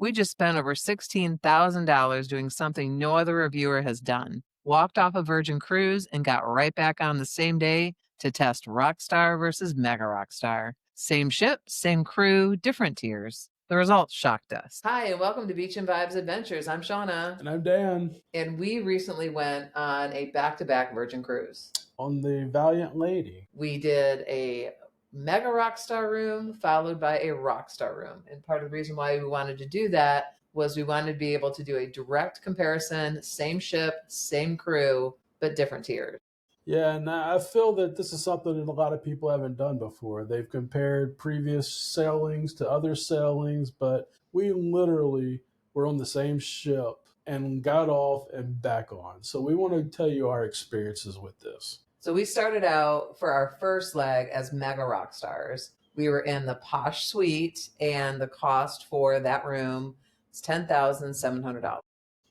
We just spent over $16,000 doing something no other reviewer has done. Walked off a Virgin cruise and got right back on the same day to test Rockstar versus Mega Rockstar. Same ship, same crew, different tiers. The results shocked us. Hi, and welcome to Beachin Vibes Adventures. I'm Shauna. And I'm Dan. And we recently went on a back-to-back Virgin cruise. On the Valiant Lady. We did a Mega Rockstar room followed by a Rockstar room. And part of the reason why we wanted to do that was we wanted to be able to do a direct comparison, same ship, same crew, but different tiers. Yeah, and I feel that this is something that a lot of people haven't done before. They've compared previous sailings to other sailings, but we literally were on the same ship and got off and back on. So we want to tell you our experiences with this. So we started out for our first leg as Mega Rockstars. We were in the Posh suite, and the cost for that room is $10,700.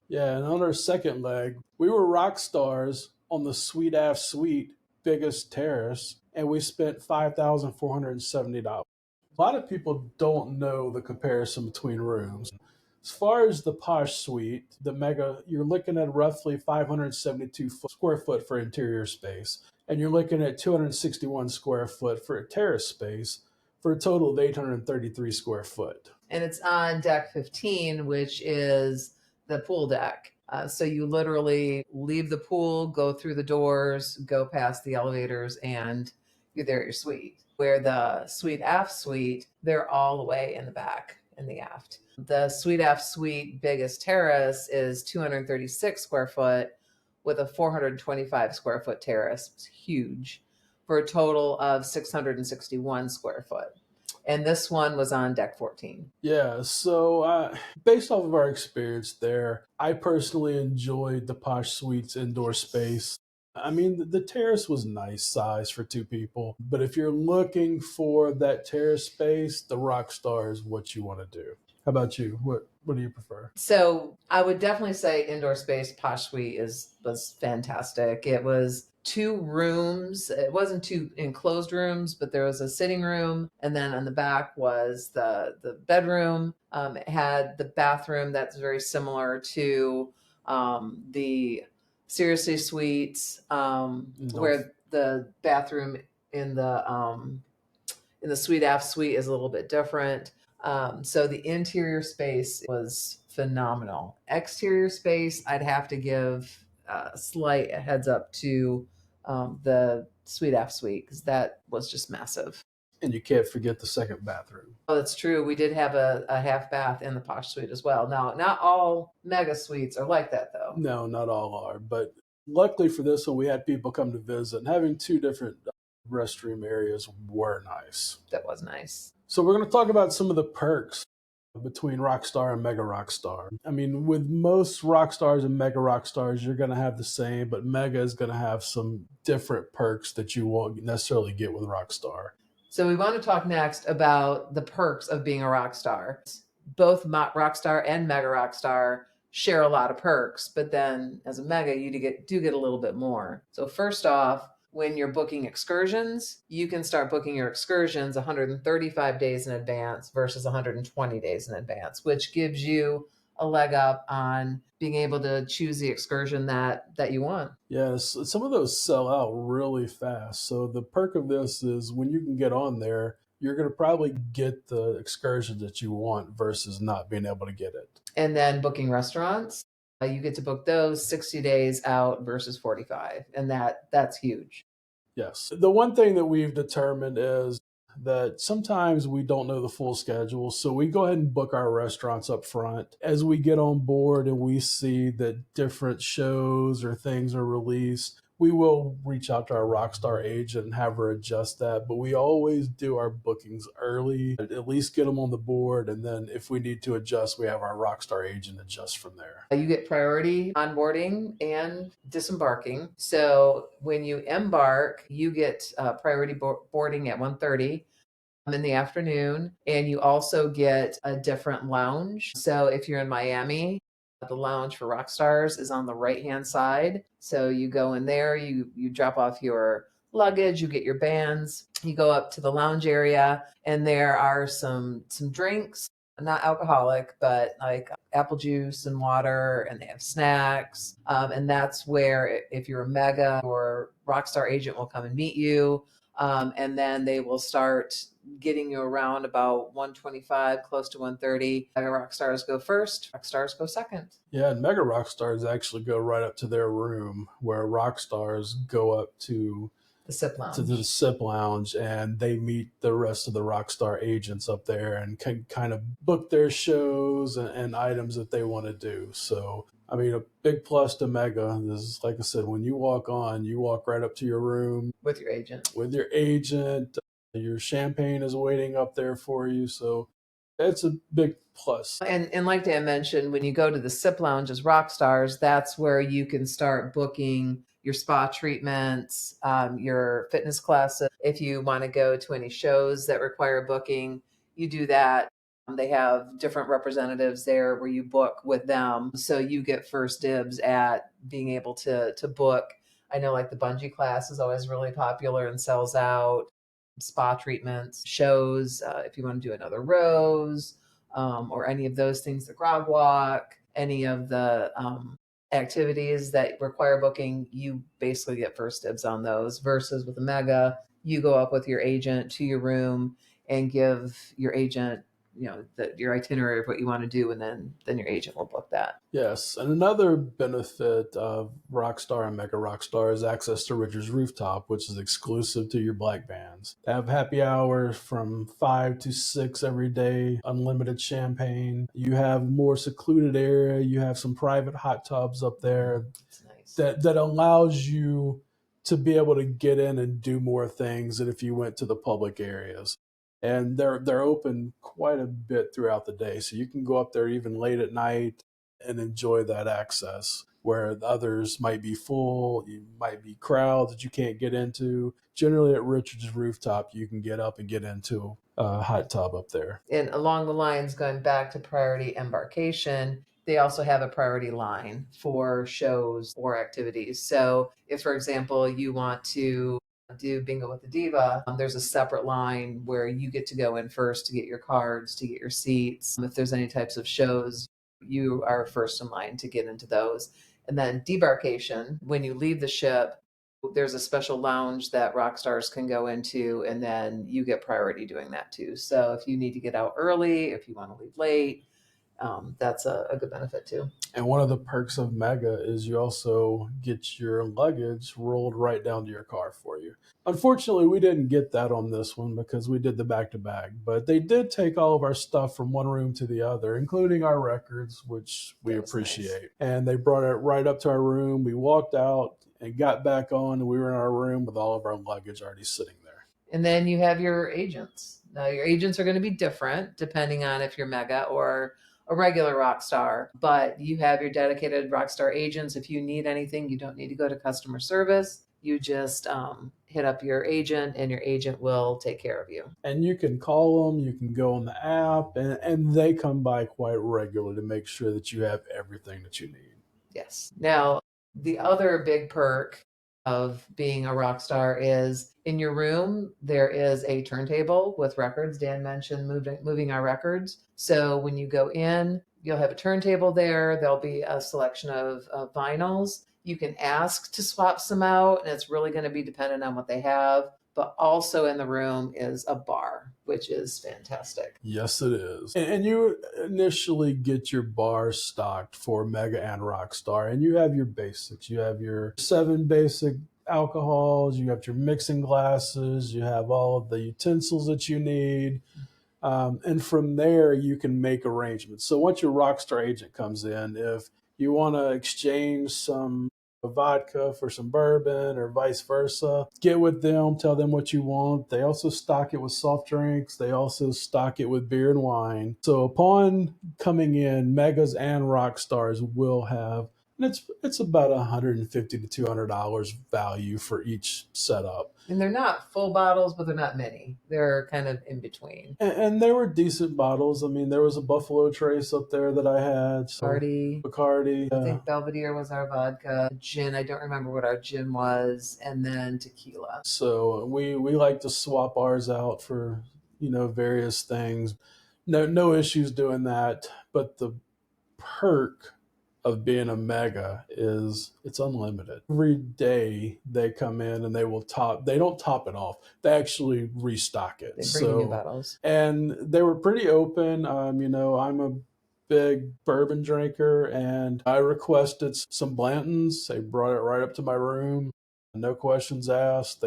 Yeah, and on our second leg, we were rock stars on the Suite Aft Suite, biggest terrace, and we spent $5,470. A lot of people don't know the comparison between rooms. As far as the Posh Suite, the Mega, you're looking at roughly 572 square foot for interior space, and you're looking at 261 square foot for a terrace space, for a total of 833 square foot. And it's on deck 15, which is the pool deck. So you literally leave the pool, go through the doors, go past the elevators, and you're there at your suite. Where the Suite Aft Suite, they're all the way in the back in the aft. The Suite Aft Suite biggest terrace is 236 square foot with a 425 square foot terrace. It's huge, for a total of 661 square foot. And this one was on deck 14. Yeah, so based off of our experience there, I personally enjoyed the Posh Suites indoor space. I mean, the terrace was nice size for two people, but if you're looking for that terrace space, the Rockstar is what you want to do. How about you? What do you prefer? So I would definitely say indoor space Posh Suite was fantastic. It was two rooms. It wasn't two enclosed rooms, but there was a sitting room, and then on the back was the bedroom. It had the bathroom that's very similar to the Seriously Suites, where the bathroom in the Suite Aft Suite is a little bit different. So the interior space was phenomenal. Exterior space, I'd have to give a slight heads up to the Suite Aft Suite, because that was just massive. And you can't forget the second bathroom. Oh, that's true. We did have a half bath in the Posh Suite as well. Now, not all mega suites are like that, though. No, not all are. But luckily for this one, we had people come to visit, and having two different restroom areas were nice. That was nice. So we're going to talk about some of the perks between Rockstar and Mega Rockstar. I mean, with most Rockstars and Mega Rockstars, you're going to have the same, but Mega is going to have some different perks that you won't necessarily get with Rockstar. So we want to talk next about the perks of being a rock star. Both Rockstar and Mega Rockstar share a lot of perks, but then as a Mega, you do get a little bit more. So first off, when you're booking excursions, you can start booking your excursions 135 days in advance versus 120 days in advance, which gives you a leg up on being able to choose the excursion that you want. Yes, some of those sell out really fast. So the perk of this is when you can get on there, you're going to probably get the excursion that you want versus not being able to get it. And then booking restaurants, you get to book those 60 days out versus 45. And that's huge. Yes. The one thing that we've determined is that sometimes we don't know the full schedule. So we go ahead and book our restaurants up front. As we get on board and we see that different shows or things are released, we will reach out to our Rockstar agent and have her adjust that. But we always do our bookings early, at least get them on the board. And then if we need to adjust, we have our Rockstar agent adjust from there. You get priority onboarding and disembarking. So when you embark, you get priority boarding at 1:30 in the afternoon. And you also get a different lounge. So if you're in Miami, the lounge for Rockstars is on the right-hand side. So you go in there, you drop off your luggage, you get your bands, you go up to the lounge area, and there are some drinks, not alcoholic, but like apple juice and water, and they have snacks. And that's where, if you're a Mega or Rockstar agent, will come and meet you. And then they will start getting you around about 125, close to 130. Mega Rockstars go first, Rockstars go second. Yeah, and Mega Rockstars actually go right up to their room, where Rockstars go up The Sip to the Lounge. SIP lounge, and they meet the rest of the Rockstar agents up there and can kind of book their shows and items that they want to do. So, I mean, a big plus to Mega is, like I said, when you walk on, you walk right up to your room With your agent. with your agent. Your champagne is waiting up there for you. So, it's a big plus. And like Dan mentioned, when you go to the Sip Lounge as Rockstars, that's where you can start booking your spa treatments, your fitness classes. If you want to go to any shows that require booking, you do that. They have different representatives there where you book with them. So you get first dibs at being able to book. I know like the bungee class is always really popular and sells out. Spa treatments, shows, if you want to do another rose, or any of those things, the grog walk, any of the activities that require booking, you basically get first dibs on those. Versus with a Mega, you go up with your agent to your room and give your agent, your itinerary of what you want to do, and then your agent will book that. Yes, and another benefit of Rockstar and Mega Rockstar is access to Richard's Rooftop, which is exclusive to your black bands. They have happy hours from 5 to 6 every day, unlimited champagne. You have more secluded area. You have some private hot tubs up there It's nice. that allows you to be able to get in and do more things than if you went to the public areas. And they're open quite a bit throughout the day, so you can go up there even late at night and enjoy that access, where the others might be full, you might be crowds that you can't get into. Generally, at Richard's Rooftop, you can get up and get into a hot tub up there. And along the lines, going back to priority embarkation, they also have a priority line for shows or activities. So if, for example, you want to do bingo with the diva, there's a separate line where you get to go in first to get your cards, to get your seats. If there's any types of shows, you are first in line to get into those. And then debarkation, when you leave the ship, there's a special lounge that rock stars can go into, and then you get priority doing that too. So if you need to get out early, if you want to leave late, that's a good benefit too. And one of the perks of Mega is you also get your luggage rolled right down to your car for you. Unfortunately, we didn't get that on this one because we did the back to back, but they did take all of our stuff from one room to the other, including our records, which we That was nice. appreciate. And they brought it right up to our room. We walked out and got back on, and we were in our room with all of our luggage already sitting there. And then you have your agents. Now, your agents are going to be different depending on if you're Mega or a regular rock star, but you have your dedicated rock star agents. If you need anything, you don't need to go to customer service. You just hit up your agent, and your agent will take care of you. And you can call them, you can go on the app, and they come by quite regularly to make sure that you have everything that you need. Yes. Now, the other big perk of being a rock star is in your room, there is a turntable with records. Dan mentioned moving our records. So when you go in, you'll have a turntable there. There'll be a selection of vinyls. You can ask to swap some out, and it's really going to be dependent on what they have. But also in the room is a bar, which is fantastic. Yes, it is. And you initially get your bar stocked for Mega and Rockstar, and you have your basics. You have your 7 basic alcohols, you have your mixing glasses, you have all of the utensils that you need. And from there, you can make arrangements. So once your Rockstar agent comes in, if you want to exchange some vodka for some bourbon or vice versa, get with them, tell them what you want. They also stock it with soft drinks. They also stock it with beer and wine. So upon coming in, Megas and Rockstars will have, and it's about $150 to $200 value for each setup. And they're not full bottles, but they're not many. They're kind of in between. And they were decent bottles. I mean, there was a Buffalo Trace up there that I had. So Bacardi. I think Belvedere was our vodka. Gin, I don't remember what our gin was. And then tequila. So we like to swap ours out for, various things. no issues doing that. But the perk of being a mega is it's unlimited. Every day they come in and they don't top it off. They actually restock it. They bring you new So, bottles. and they were pretty open. I'm a big bourbon drinker and I requested some Blantons. They brought it right up to my room. No questions asked.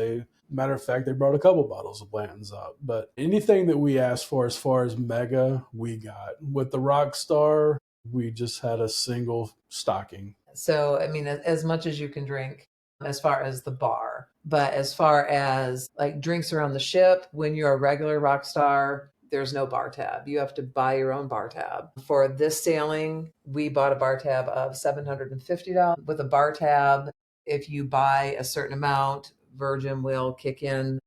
Matter of fact, they brought a couple bottles of Blanton's up. But anything that we asked for as far as mega, we got. With the Rockstar, we just had a single stocking. So, I mean, as much as you can drink as far as the bar, but as far as like drinks around the ship, when you're a regular rock star, there's no bar tab. You have to buy your own bar tab. For this sailing, we bought a bar tab of $750. With a bar tab, if you buy a certain amount, Virgin will kick in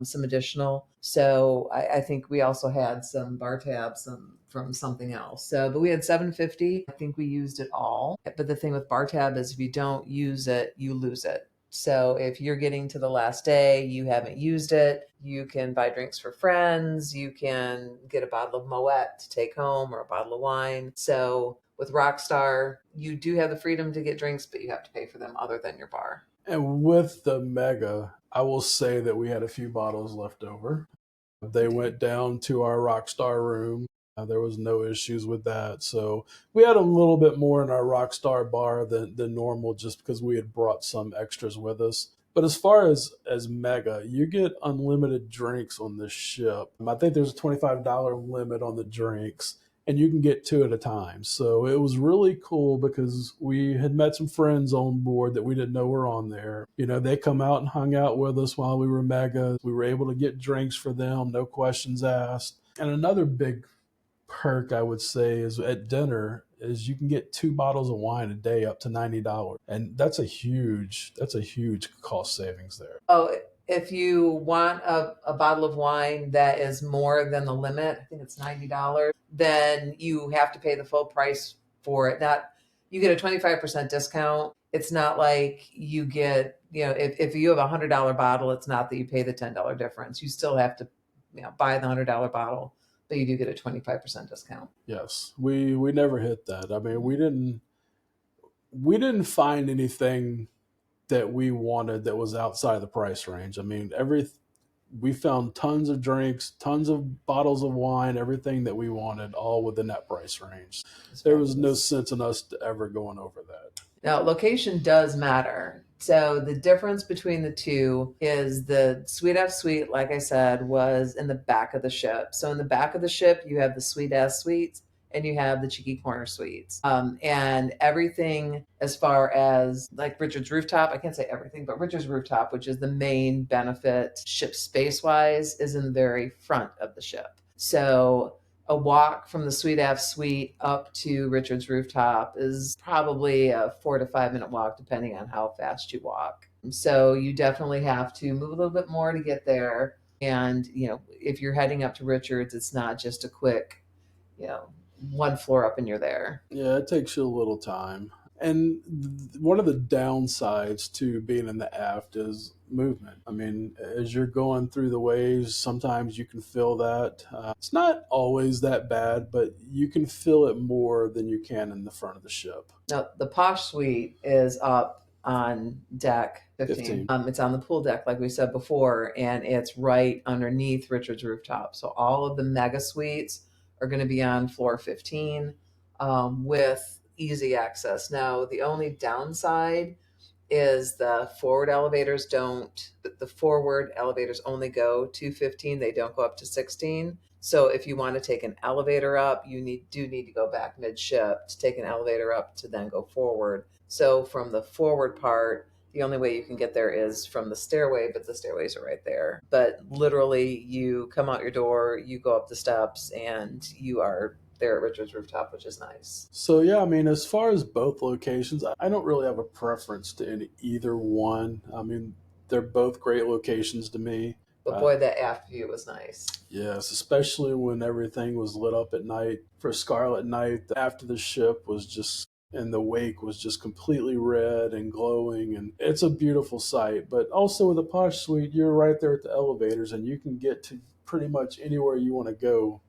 some additional. So I think we also had some bar tabs from something else. So, but we had 750. I think we used it all. But the thing with bar tab is if you don't use it, you lose it. So if you're getting to the last day, you haven't used it, you can buy drinks for friends, you can get a bottle of Moet to take home or a bottle of wine. So with Rockstar, you do have the freedom to get drinks, but you have to pay for them other than your bar. And with the Mega, I will say that we had a few bottles left over. They went down to our Rockstar room. There was no issues with that. So we had a little bit more in our Rockstar bar than normal just because we had brought some extras with us. But as far as Mega, you get unlimited drinks on this ship. I think there's a $25 limit on the drinks, and you can get two at a time. So it was really cool because we had met some friends on board that we didn't know were on there. They come out and hung out with us while we were Mega. We were able to get drinks for them, no questions asked. And another big perk I would say is at dinner is you can get two bottles of wine a day up to $90. And that's a huge cost savings there. Oh, if you want a bottle of wine that is more than the limit, I think it's $90, then you have to pay the full price for it. Not you get a 25% discount. It's not like you get, if you have $100 bottle, it's not that you pay the $10 difference. You still have to, buy the $100 bottle, but you do get a 25% discount. Yes. We never hit that. I mean, we didn't find anything that we wanted that was outside the price range. I mean, we found tons of drinks, tons of bottles of wine, everything that we wanted, all within that price range. There was no sense in us ever going over that. Now, location does matter. So the difference between the two is the Suite F suite, like I said, was in the back of the ship. So in the back of the ship, you have the Suite S suites and you have the cheeky corner suites. And everything as far as like Richard's rooftop, I can't say everything, but Richard's rooftop, which is the main benefit ship space wise, is in the very front of the ship. So a walk from the Suite F suite up to Richard's rooftop is probably a 4 to 5 minute walk, depending on how fast you walk. So you definitely have to move a little bit more to get there. And, if you're heading up to Richard's, it's not just a quick, you know, one floor up and you're there. Yeah, it takes you a little time. And one of the downsides to being in the aft is movement. I mean, as you're going through the waves, sometimes you can feel that. It's not always that bad, but you can feel it more than you can in the front of the ship. Now, the Posh suite is up on deck 15. It's on the pool deck, like we said before, and it's right underneath Richard's rooftop. So all of the mega suites are going to be on floor 15 with easy access. Now, the only downside is the forward elevators only go to 15. They don't go up to 16. So if you want to take an elevator up, you do need to go back midship to take an elevator up to then go forward. So from the forward part, the only way you can get there is from the stairway, but the stairways are right there. But literally, you come out your door, you go up the steps, and you are there at Richard's rooftop, which is nice. So yeah, I mean, as far as both locations, I don't really have a preference to either one. I mean, they're both great locations to me. But boy, that aft view was nice. Yes, especially when everything was lit up at night. For Scarlet Night, after the ship was just, and the wake was just completely red and glowing, and it's a beautiful sight. But also with the Posh Suite, you're right there at the elevators, and you can get to pretty much anywhere you want to go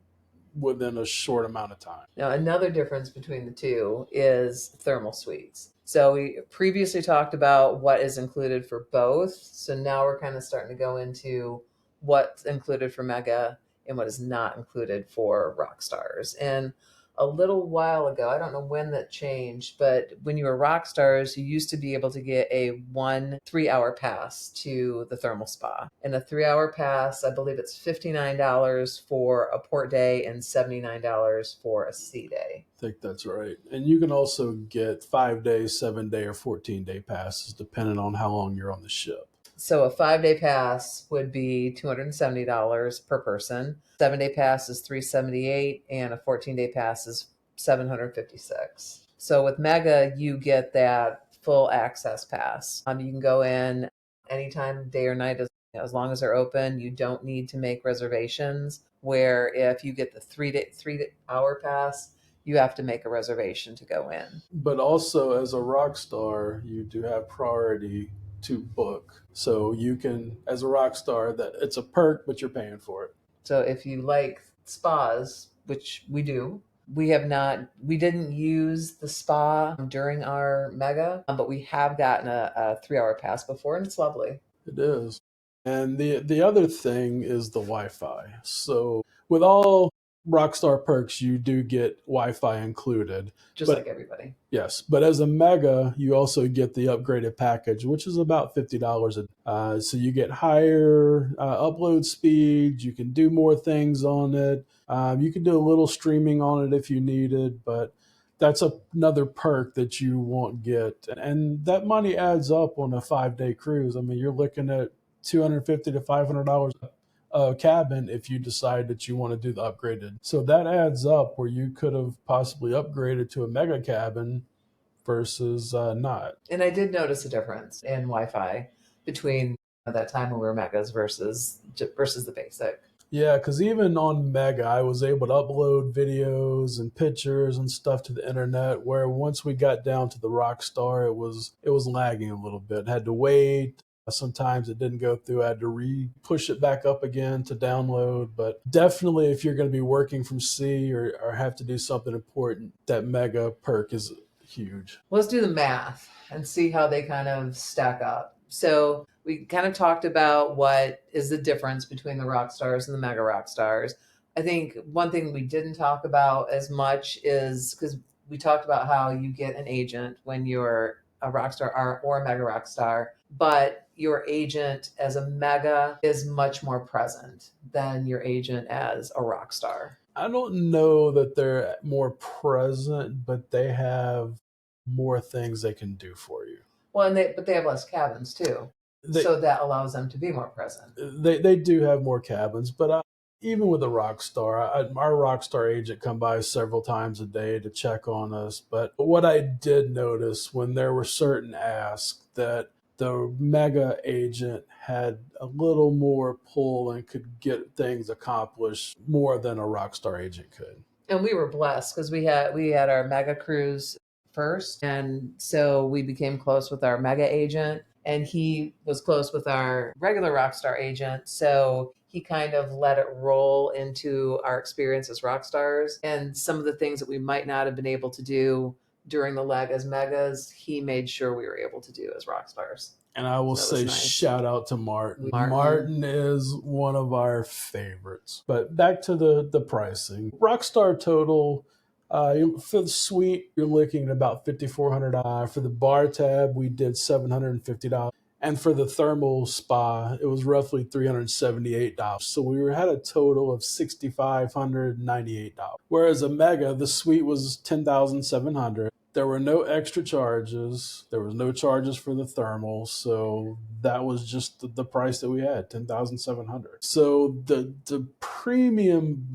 within a short amount of time. Now, another difference between the two is thermal suites. So we previously talked about what is included for both. So now we're kind of starting to go into what's included for Mega and what is not included for Rockstars. And a little while ago, I don't know when that changed, but when you were Rockstars, you used to be able to get a 3-hour pass to the thermal spa. And a 3-hour pass, I believe it's $59 for a port day and $79 for a sea day. I think that's right. And you can also get 5-day, 7-day, or 14-day passes depending on how long you're on the ship. So a 5-day pass would be $270 per person. 7-day pass is $378, and a 14-day pass is $756. So with Mega, you get that full access pass. You can go in anytime, day or night, as long as they're open. You don't need to make reservations. Where if you get the 3-hour pass, you have to make a reservation to go in. But also, as a rock star, you do have priority to book. So you can, as a rock star, that it's a perk, but you're paying for it. So if you like spas, which we do, we didn't use the spa during our Mega, but we have gotten a 3-hour pass before, and it's lovely. It is. And the other thing is the Wi-Fi. So with all Rockstar perks, you do get Wi-Fi included. Just like everybody. Yes, but as a Mega, you also get the upgraded package, which is about $50. So you get higher upload speeds. You can do more things on it. You can do a little streaming on it if you needed, but that's another perk that you won't get. And that money adds up on a 5-day cruise. I mean, you're looking at $250 to $500 a cabin if you decide that you want to do the upgraded. So that adds up where you could have possibly upgraded to a Mega cabin versus not. And I did notice a difference in Wi-Fi between that time when we were Megas versus the basic. Yeah, because even on Mega, I was able to upload videos and pictures and stuff to the internet. Where once we got down to the Rockstar, it was lagging a little bit. Had to wait. Sometimes it didn't go through. I had to push it back up again to download. But definitely, if you're going to be working from sea or have to do something important, that Mega perk is huge. Let's do the math and see how they kind of stack up. So we kind of talked about what is the difference between the Rockstars and the Mega Rockstars. I think one thing we didn't talk about as much is because we talked about how you get an agent when you're a Rockstar or a Mega Rockstar, but your agent as a Mega is much more present than your agent as a Rockstar. I don't know that they're more present, but they have more things they can do for you. Well, but they have less cabins too. So that allows them to be more present. They do have more cabins, but even with a Rockstar, our Rockstar agent come by several times a day to check on us. But what I did notice when there were certain asks that the Mega agent had a little more pull and could get things accomplished more than a Rockstar agent could. And we were blessed because we had our Mega cruise first, and so we became close with our Mega agent, and he was close with our regular Rockstar agent. So he kind of let it roll into our experience as Rockstars, and some of the things that we might not have been able to do during the leg as Megas, he made sure we were able to do as Rockstars. And I will say, nice. Shout out to Martin. Martin is one of our favorites. But back to the pricing. Rockstar total, for the suite, you're looking at about $5,400. For the bar tab, we did $750. And for the thermal spa, it was roughly $378. So we had a total of $6,598. Whereas a Mega, the suite was $10,700. There were no extra charges. There was no charges for the thermal. So that was just the price that we had, $10,700. So the premium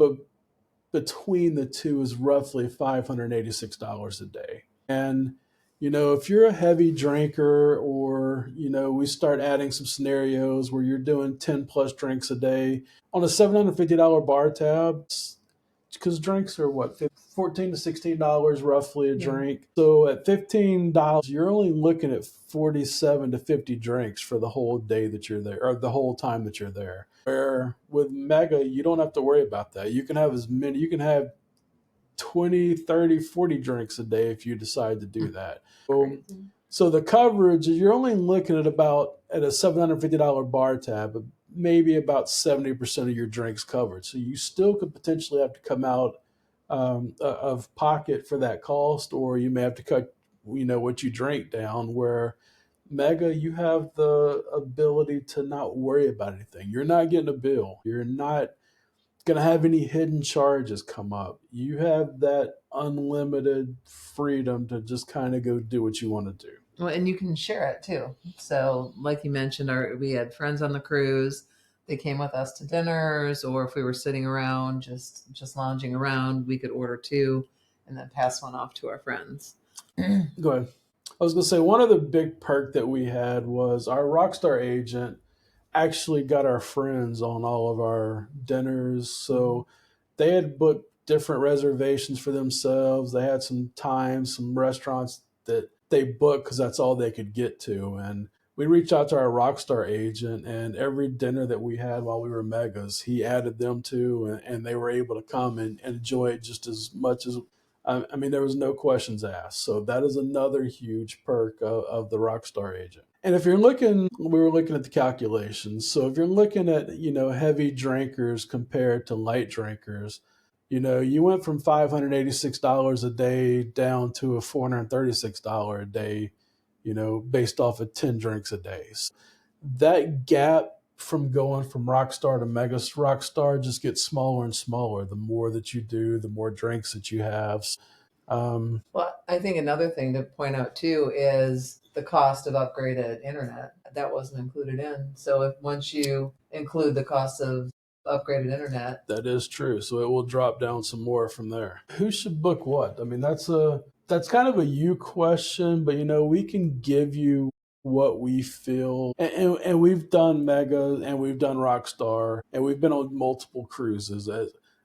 between the two is roughly $586 a day. And if you're a heavy drinker or, we start adding some scenarios where you're doing 10 plus drinks a day on a $750 bar tab, because drinks are what, $14 to $16 roughly a drink. So at $15, you're only looking at 47 to 50 drinks for the whole day that you're there, or the whole time that you're there. Where with Mega, you don't have to worry about that. You can have you can have 20, 30, 40 drinks a day if you decide to do that. So the coverage, you're only looking at at a $750 bar tab, maybe about 70% of your drinks covered. So you still could potentially have to come out of pocket for that cost, or you may have to cut, what you drink down. Where Mega, you have the ability to not worry about anything. You're not getting a bill. You're not going to have any hidden charges come up. You have that unlimited freedom to just kind of go do what you want to do. Well, and you can share it too. So, like you mentioned, we had friends on the cruise. They came with us to dinners, or if we were sitting around, just lounging around, we could order two, and then pass one off to our friends. Go ahead. I was going to say, one of the big perk that we had was our Rockstar agent actually got our friends on all of our dinners. So they had booked different reservations for themselves. They had some restaurants that they booked because that's all they could get to. And we reached out to our Rockstar agent, and every dinner that we had while we were Megas, he added them to, and they were able to come and enjoy it just as much as. I mean, there was no questions asked. So that is another huge perk of the Rockstar agent. And if you're looking, we were looking at the calculations. So if you're looking at, heavy drinkers compared to light drinkers, you went from $586 a day down to a $436 a day, based off of 10 drinks a day. So that gap from going from Rockstar to Mega Rockstar just gets smaller and smaller. The more that you do, the more drinks that you have. Well, I think another thing to point out too is the cost of upgraded internet. That wasn't included in. So if once you include the cost of upgraded internet, that is true. So it will drop down some more from there. Who should book what? I mean, that's kind of a you question, but we can give you what we feel. And we've done Mega and we've done Rockstar and we've been on multiple cruises.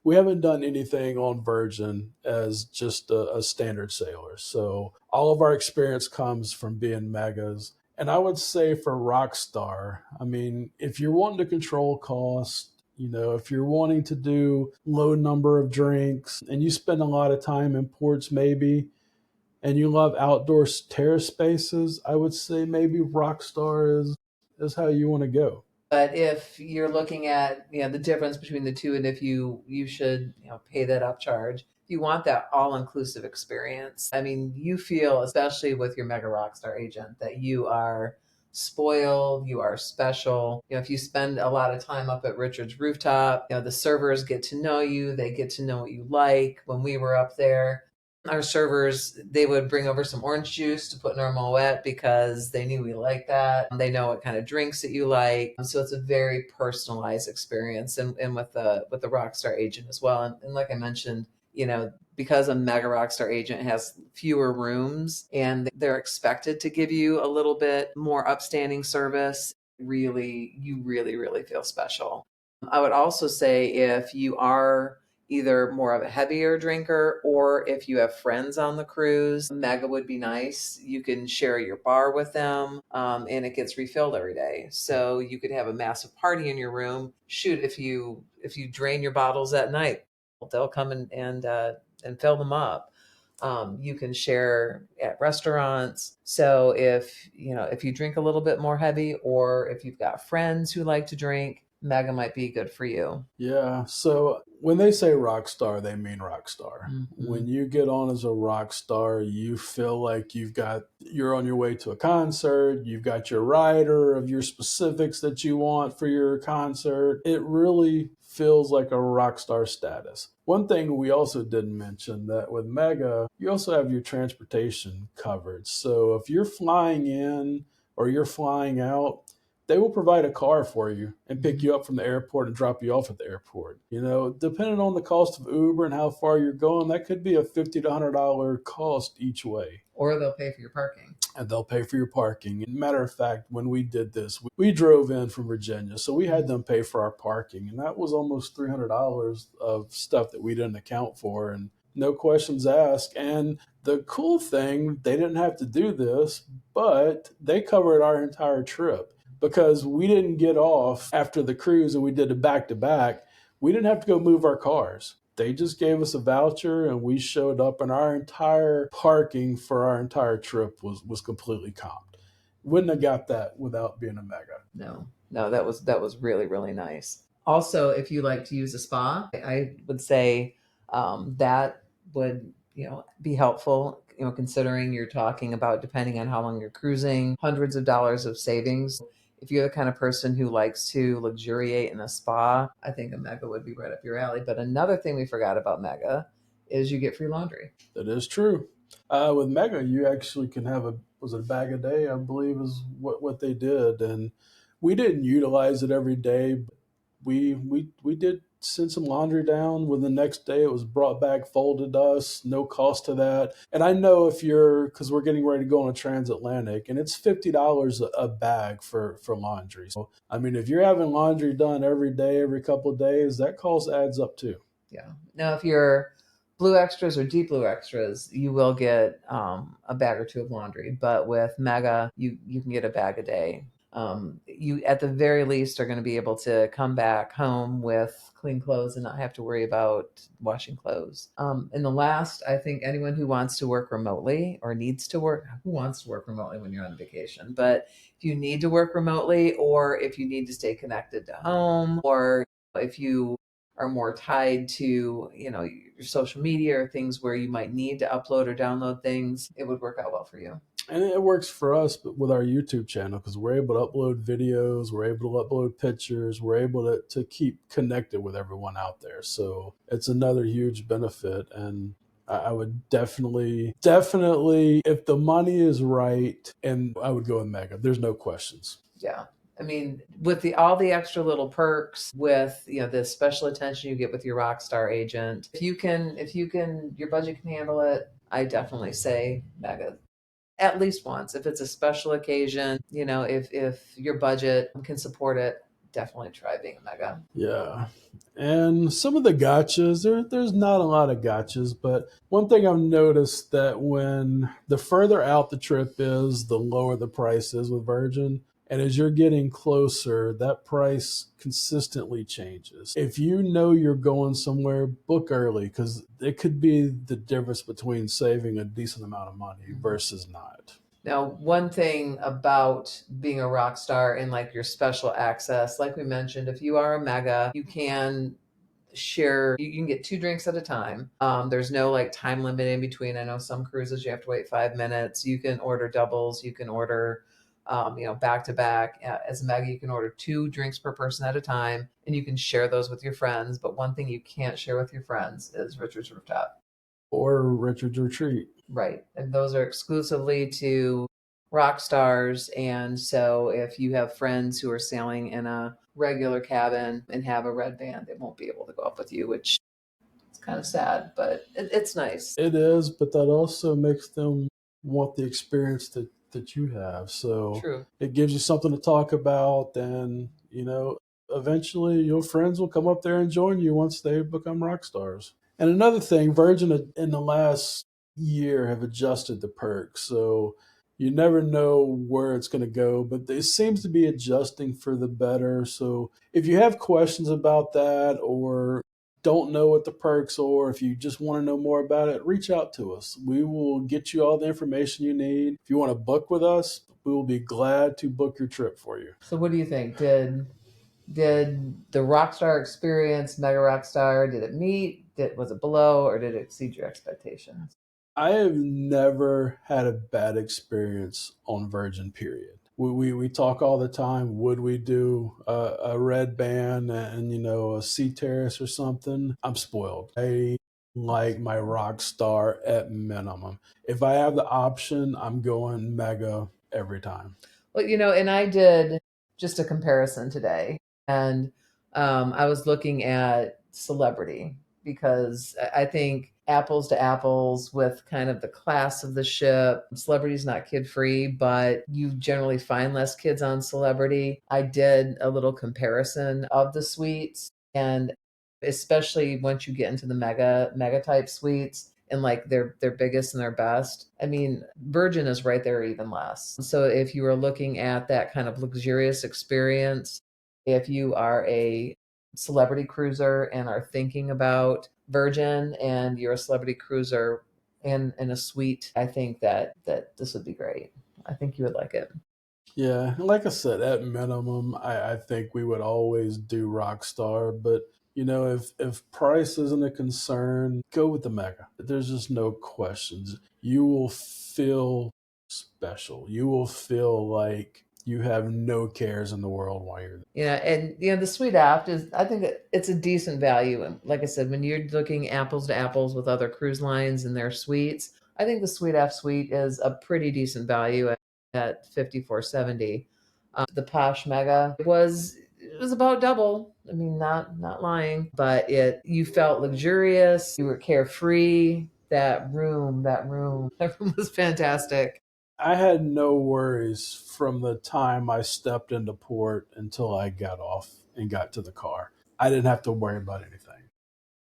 We haven't done anything on Virgin as just a standard sailor. So all of our experience comes from being Megas. And I would say for Rockstar, I mean, if you're wanting to control costs, if you're wanting to do low number of drinks and you spend a lot of time in ports maybe, and you love outdoor terrace spaces, I would say maybe Rockstar is how you want to go. But if you're looking at the difference between the two, and if you should pay that upcharge, if you want that all-inclusive experience, I mean, you feel, especially with your Mega Rockstar agent, that you are spoiled, you are special. If you spend a lot of time up at Richard's rooftop, the servers get to know you, they get to know what you like. When we were up there, our servers, they would bring over some orange juice to put in our moet because they knew we liked that. They know what kind of drinks that you like. So it's a very personalized experience, and with the Rockstar agent as well. And like I mentioned, because a Mega Rockstar agent has fewer rooms and they're expected to give you a little bit more upstanding service, you really feel special. I would also say if you are either more of a heavier drinker or if you have friends on the cruise, Mega would be nice. You can share your bar with them, and it gets refilled every day. So you could have a massive party in your room. Shoot, if you drain your bottles at night, they'll come and fill them up. You can share at restaurants. So if you drink a little bit more heavy, or if you've got friends who like to drink, Mega might be good for you. Yeah. So when they say rock star, they mean rock star. Mm-hmm. When you get on as a rock star, you feel like you're on your way to a concert. You've got your rider of your specifics that you want for your concert. It really feels like a rock star status. One thing we also didn't mention, that with Mega, you also have your transportation covered. So if you're flying in or you're flying out, they will provide a car for you and pick you up from the airport and drop you off at the airport. Depending on the cost of Uber and how far you're going, that could be a $50 to $100 cost each way. Or they'll pay for your parking. And they'll pay for your parking. Matter of fact, when we did this, we drove in from Virginia, so we had them pay for our parking, and that was almost $300 of stuff that we didn't account for. And no questions asked. And the cool thing, they didn't have to do this, but they covered our entire trip because we didn't get off after the cruise and we did it back to back. We didn't have to go move our cars. They just gave us a voucher and we showed up, and our entire parking for our entire trip was completely comped. Wouldn't have got that without being a Mega. No, no, that was really, really nice. Also, if you like to use a spa, I would say that would, be helpful. Considering you're talking about, depending on how long you're cruising, hundreds of dollars of savings. If you're the kind of person who likes to luxuriate in a spa, I think a Mega would be right up your alley. But another thing we forgot about Mega is you get free laundry. That is true. With Mega, you actually can have was it a bag a day? I believe is what they did, and we didn't utilize it every day. But we did send some laundry down. With the next day, it was brought back, folded to us, no cost to that. And I know if you're because we're getting ready to go on a transatlantic, and it's $50 a bag for laundry. So I mean, if you're having laundry done every day, every couple of days, that cost adds up too. Yeah. Now, if you're blue extras or deep blue extras, you will get a bag or two of laundry. But with Mega, you can get a bag a day. You at the very least are going to be able to come back home with clean clothes and not have to worry about washing clothes. And the last, I think anyone who wants to work remotely or needs to work, who wants to work remotely when you're on vacation? But if you need to work remotely, or if you need to stay connected to home, or if you are more tied to, your social media or things where you might need to upload or download things, it would work out well for you. And it works for us with our YouTube channel because we're able to upload videos, we're able to upload pictures, we're able to keep connected with everyone out there. So it's another huge benefit. And I would definitely, if the money is right, and I would go with Mega. There's no questions. Yeah. I mean, with all the extra little perks, with the special attention you get with your Rockstar agent, if you can, your budget can handle it. I definitely say Mega at least once. If it's a special occasion, if your budget can support it, definitely try being a Mega. Yeah. And some of the gotchas, there's not a lot of gotchas, but one thing I've noticed that when the further out the trip is, the lower the price is with Virgin. And as you're getting closer, that price consistently changes. If you know you're going somewhere, book early because it could be the difference between saving a decent amount of money versus not. Now, one thing about being a rock star and like your special access, like we mentioned, if you are a Mega, you can share, you can get two drinks at a time. There's no like time limit in between. I know some cruises you have to wait 5 minutes. You can order doubles, you can order back to back. As a Mega, you can order two drinks per person at a time, and you can share those with your friends. But one thing you can't share with your friends is Richard's Rooftop. Or Richard's Retreat. Right. And those are exclusively to rock stars. And so if you have friends who are sailing in a regular cabin and have a red band, they won't be able to go up with you, which is kind of sad, but it's nice. It is, but that also makes them want the experience that you have. So True. it gives you something to talk about, and eventually your friends will come up there and join you once they become rock stars. And another thing, Virgin in the last year have adjusted the perks, so you never know where it's going to go, but it seems to be adjusting for the better. So if you have questions about that or don't know what the perks are, if you just want to know more about it, reach out to us. We will get you all the information you need. If you want to book with us, we will be glad to book your trip for you. So what do you think? Did the Rockstar experience, Mega Rockstar, did it meet? Was it below, or did it exceed your expectations? I have never had a bad experience on Virgin, period. We talk all the time. Would we do a red band and a sea terrace or something? I'm spoiled. I like my rock star at minimum. If I have the option, I'm going Mega every time. Well, and I did just a comparison today, and I was looking at Celebrity because I think apples to apples with kind of the class of the ship. Celebrity's not kid free, but you generally find less kids on Celebrity. I did a little comparison of the suites, and especially once you get into the mega type suites and like their biggest and their best. I mean, Virgin is right there, even less. So if you are looking at that kind of luxurious experience, if you are a celebrity cruiser and are thinking about Virgin and you're a celebrity cruiser in a suite, I think that this would be great. I think you would like it. Yeah, and like I said, at minimum, I think we would always do Rockstar. But if price isn't a concern, go with the Mega. There's just no questions. You will feel special. You will feel like you have no cares in the world while you're there. And the Sweet Aft is, I think it's a decent value. And like I said, when you're looking apples to apples with other cruise lines and their suites, I think the Sweet Aft suite is a pretty decent value at 5470. The Posh Mega was about double. I mean, not lying, but you felt luxurious. You were carefree. That room was fantastic. I had no worries from the time I stepped into port until I got off and got to the car. I didn't have to worry about anything.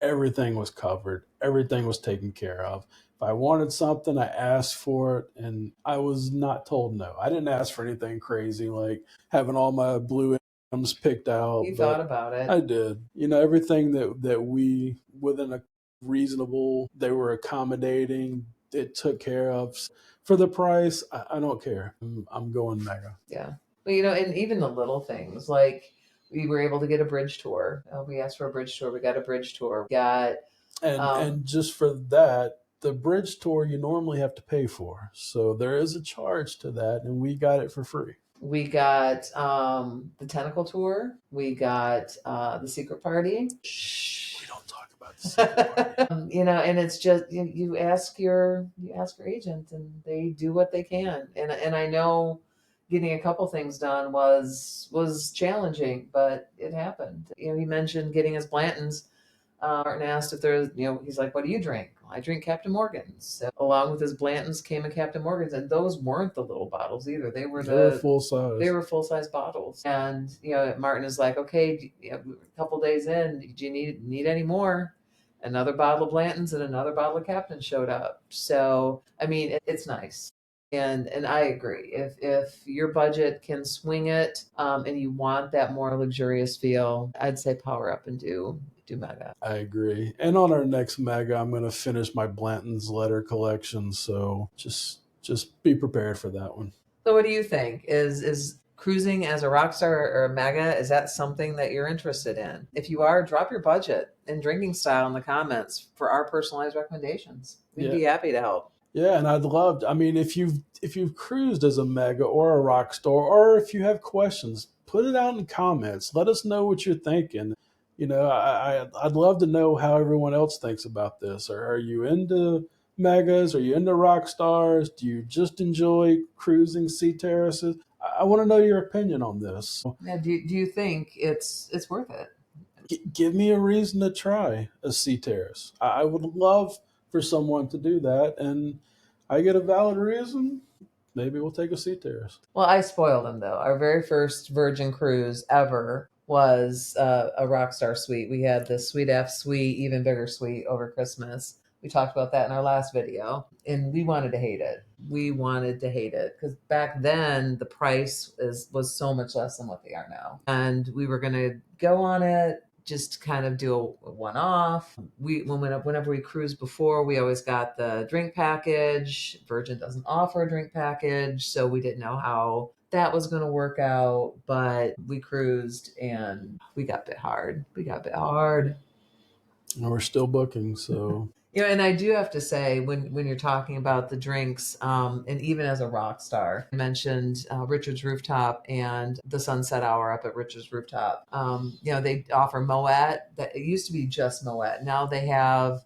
Everything was covered, everything was taken care of. If I wanted something, I asked for it, and I was not told no. I didn't ask for anything crazy like having all my blue items picked out, You thought but about it. I did. Everything that we within a reasonable, they were accommodating, it took care of. For the price, I don't care. I'm going Mega. Yeah. But and even the little things like we were able to get a bridge tour. We asked for a bridge tour. We got a bridge tour. We got And just for that, the bridge tour you normally have to pay for. So there is a charge to that, and we got it for free. we got the tentacle tour. We got the secret party. Shh, we don't talk about the secret party. And it's just you ask your agent and they do what they can. And I know getting a couple things done was challenging, but it happened. He mentioned getting his Blantons. Martin asked if there's, he's like, what do you drink? Well, I drink Captain Morgan's. So along with his Blantons came a Captain Morgan's, and those weren't the little bottles either. They were full size. They were full size bottles. And Martin is like, okay, a couple days in, do you need any more? Another bottle of Blantons and another bottle of Captain showed up. So I mean, it's nice. And I agree. If your budget can swing it, and you want that more luxurious feel, I'd say power up and do Mega. I agree. And on our next Mega, I'm going to finish my Blanton's letter collection. So just be prepared for that one. So what do you think? Is cruising as a rock star or a Mega, is that something that you're interested in? If you are, drop your budget and drinking style in the comments for our personalized recommendations. We'd be happy to help. Yeah, and I'd love I mean, if you've cruised as a Mega or a rock star, or if you have questions, put it out in the comments. Let us know what you're thinking. I'd love to know how everyone else thinks about this. Or are you into Megas? Are you into rock stars? Do you just enjoy cruising sea terraces? I want to know your opinion on this. Yeah, do you think it's worth it? Give me a reason to try a sea terrace. I would love for someone to do that, and I get a valid reason. Maybe we'll take a sea terrace. Well, I spoiled him though. Our very first Virgin cruise ever was a Rockstar suite. We had the Sweet F suite, even bigger suite over Christmas. We talked about that in our last video, and we wanted to hate it. We wanted to hate it because back then the price was so much less than what they are now, and we were gonna go on it. Just kind of do a one-off. Whenever we cruised before, we always got the drink package. Virgin doesn't offer a drink package, so we didn't know how that was going to work out. But we cruised and we got bit hard. And we're still booking, so And I do have to say, when you're talking about the drinks, and even as a rock star, I mentioned Richard's Rooftop and the Sunset Hour up at Richard's Rooftop. They offer Moet. That it used to be just Moet. Now they have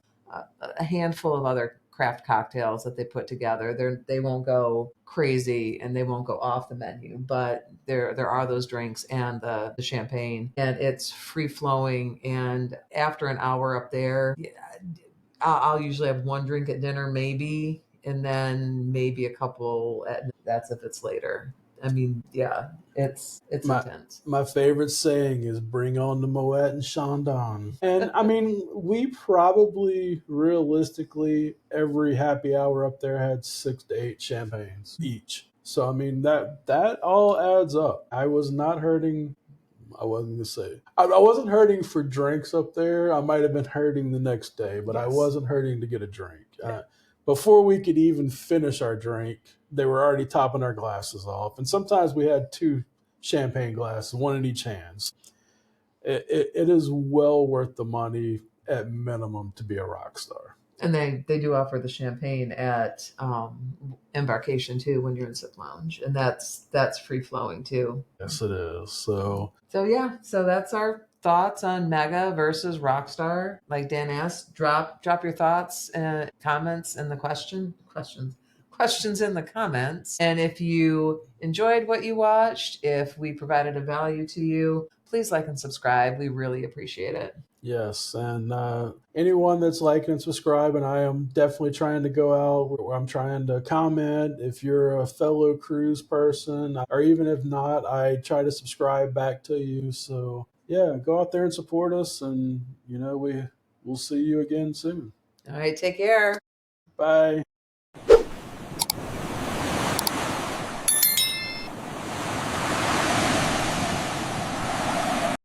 a handful of other craft cocktails that they put together. They won't go crazy and they won't go off the menu, but there are those drinks and the champagne, and it's free flowing. And after an hour up there, I'll usually have one drink at dinner, maybe, and then maybe a couple that's if it's later. I mean, yeah, it's My intense. my favorite saying is "Bring on the Moet and Showdown." And I mean, we probably realistically every happy hour up there had 6 to 8 champagnes each. So I mean that all adds up. I was not hurting. I wasn't gonna say I wasn't hurting for drinks up there. I might have been hurting the next day, but I Yes. wasn't hurting to get a drink. Yeah. Before we could even finish our drink, they were already topping our glasses off. And sometimes we had 2 champagne glasses, one in each hand. It is well worth the money at minimum to be a rock star. And they do offer the champagne at embarkation too when you're in Sip Lounge, and that's free flowing too. Yes, it is. So So yeah, so that's our thoughts on Mega versus Rockstar. Like Dan asked, drop your thoughts and comments in the questions in the comments. And if you enjoyed what you watched, if we provided a value to you, please like and subscribe. We really appreciate it. yes, and anyone that's liking and subscribing, I am definitely trying to go out. I'm trying to comment. If you're a fellow cruise person, or even if not, I try to subscribe back to you. So yeah, go out there and support us, and we'll see you again soon. All right, take care. Bye.